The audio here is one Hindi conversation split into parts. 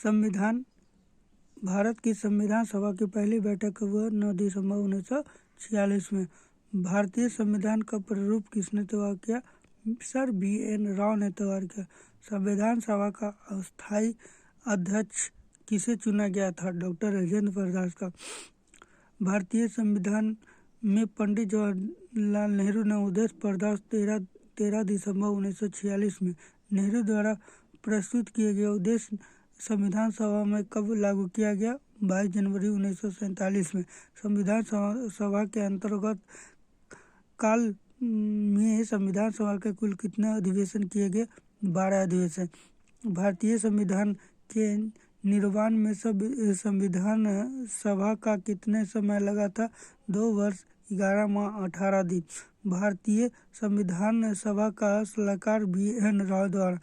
संविधान भारत की संविधान सभा की पहली बैठक हुआ 9 दिसंबर 1946 में। भारतीय संविधान का प्रारूप किसने तैयार किया? सर BN राव ने तैयार किया। संविधान सभा का अस्थायी अध्यक्ष किसे चुना गया था? डॉक्टर राजेंद्र प्रसाद का। भारतीय संविधान में पंडित जवाहरलाल नेहरू ने उद्देश्य प्रस्ताव 13 दिसंबर 1946 में नेहरू द्वारा प्रस्तुत किए गए उद्देश्य संविधान सभा में कब लागू किया गया? 22 जनवरी 1947 में। संविधान सभा के अंतर्गत काल में संविधान सभा के कुल कितने अधिवेशन किए गए? 12 अधिवेशन। भारतीय संविधान के निर्माण में संविधान सभा का कितने समय लगा था? 2 वर्ष 11 माह 18 दिन। भारतीय संविधान सभा का सलाहकार BN राव द्वारा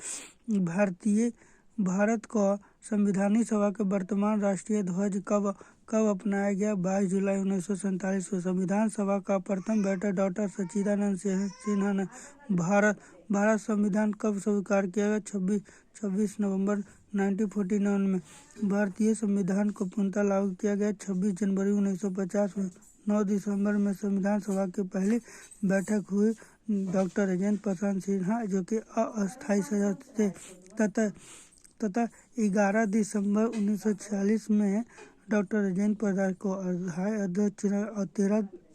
भारत को संविधानी सभा के वर्तमान राष्ट्रीय ध्वज कब अपनाया गया? 22 जुलाई 1947 को। संविधान सभा का प्रथम बैठक डॉक्टर सच्चिदानंद सिन्हा ने भारत संविधान कब स्वीकार किया गया? 26 नवंबर 1949 में। भारतीय संविधान को पूर्णतः लागू किया गया 26 जनवरी 1950 में। 9 दिसंबर में संविधान सभा की पहली बैठक हुई। डॉक्टर राजेंद्र प्रसाद सिन्हा जो कि अस्थायी सदस्य थे तथा 11 दिसंबर 1946 में डॉक्टर राजेंद्र प्रसाद को अस्थायी अध्यक्ष चुना और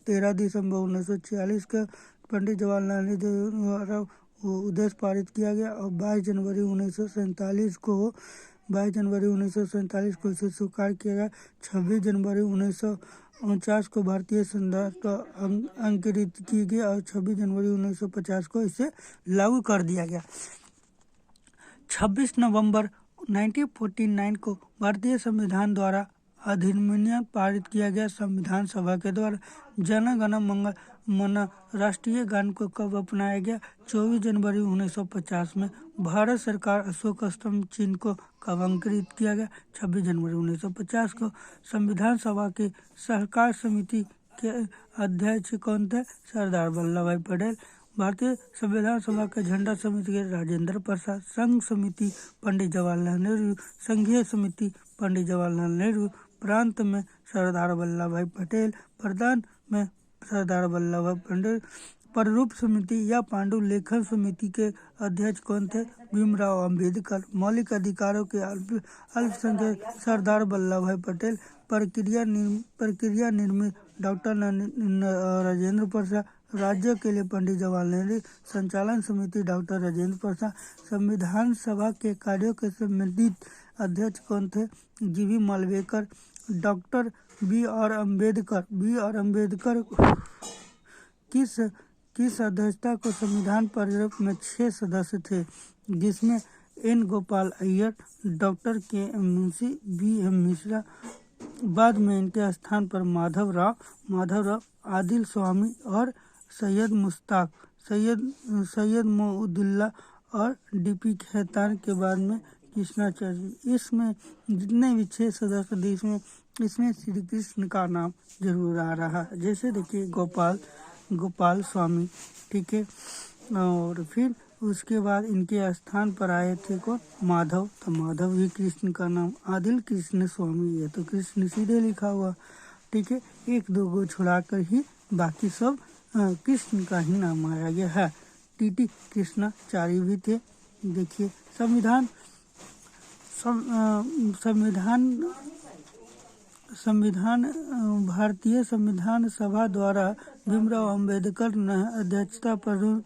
13 दिसंबर 1946 को पंडित जवाहरलाल नेहरू द्वारा उद्देश्य पारित किया गया और 22 जनवरी 1947 को इसे स्वीकार किया गया। 26 जनवरी 1949 को भारतीय संविधान को अंकित की गई और 26 जनवरी 1950 को इसे लागू कर दिया गया। 26 नवंबर 1949 को भारतीय संविधान द्वारा अधिनियम पारित किया गया। संविधान सभा के द्वारा जन गण मन राष्ट्रीय गान को कब अपनाया गया? 24 जनवरी 1950 में। भारत सरकार अशोक स्तंभ चिन्ह को कब अंकित किया गया? 26 जनवरी 1950 को। संविधान सभा की सलाहकार समिति के अध्यक्ष कौन थे? सरदार वल्लभ भाई पटेल। भारतीय संविधान सभा के झंडा समिति के राजेंद्र प्रसाद, संघ समिति पंडित जवाहरलाल नेहरू, संघीय समिति पंडित जवाहरलाल नेहरू, प्रांत में सरदार वल्लभ भाई पटेल, प्रधान में सरदार वल्लभ भाई पटेल। प्रारूप समिति या पांडुलिखन समिति के अध्यक्ष कौन थे? भीमराव अम्बेडकर। मौलिक अधिकारों के अल्पसंख्यक सरदार वल्लभ भाई पटेल। प्रक्रिया निर्मित डॉक्टर राजेंद्र प्रसाद। राज्य के लिए पंडित जवाहरलाल नेहरू। संचालन समिति डॉक्टर राजेंद्र प्रसाद। संविधान सभा के कार्यों के संबंधित अध्यक्ष कौन थे? GB Malvekar. Doctor BR Ambedkar किस अध्यक्षता को संविधान परिषद में 6 सदस्य थे, जिसमें N Gopal Iyer, doctor KM Munshi, BM Mishra. बाद में इनके स्थान पर माधव राव, आदिल स्वामी और सैयद मुश्ताक, सैयद मोउद्दुल्ला और DP खेतान के बाद में कृष्णाचार्य। इसमें जितने भी 6 सदस्य थे इसमें श्री कृष्ण का नाम जरूर आ रहा है। जैसे देखिए गोपाल स्वामी, ठीक है। और फिर उसके बाद इनके स्थान पर आए थे कौन? माधव, तो माधव भी कृष्ण का नाम। आदिल कृष्ण स्वामी, ये तो कृष्ण सीधे लिखा हुआ, ठीक है। 1-2 को छुड़ाकर ही बाकी सब कृष्ण का ही नाम आया गया है। TT कृष्णाचार्य भी थे। देखिए संविधान भारतीय संविधान सभा द्वारा भीमराव अम्बेडकर ने अध्यक्षता प्रारूप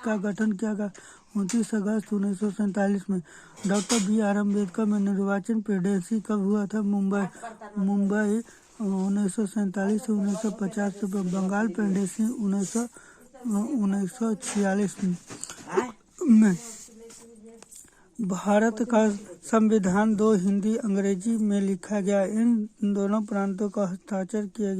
का गठन किया गया 29 अगस्त 1947 में। डॉक्टर BR अम्बेडकर में निर्वाचन प्रेसिडेंसी कब हुआ था? मुंबई 1947 से 1950 से। बंगाल प्रेसिडेंसी 1946 में। भारत का संविधान 2 हिंदी अंग्रेजी में लिखा गया। इन दोनों प्रांतों का हस्ताक्षर किया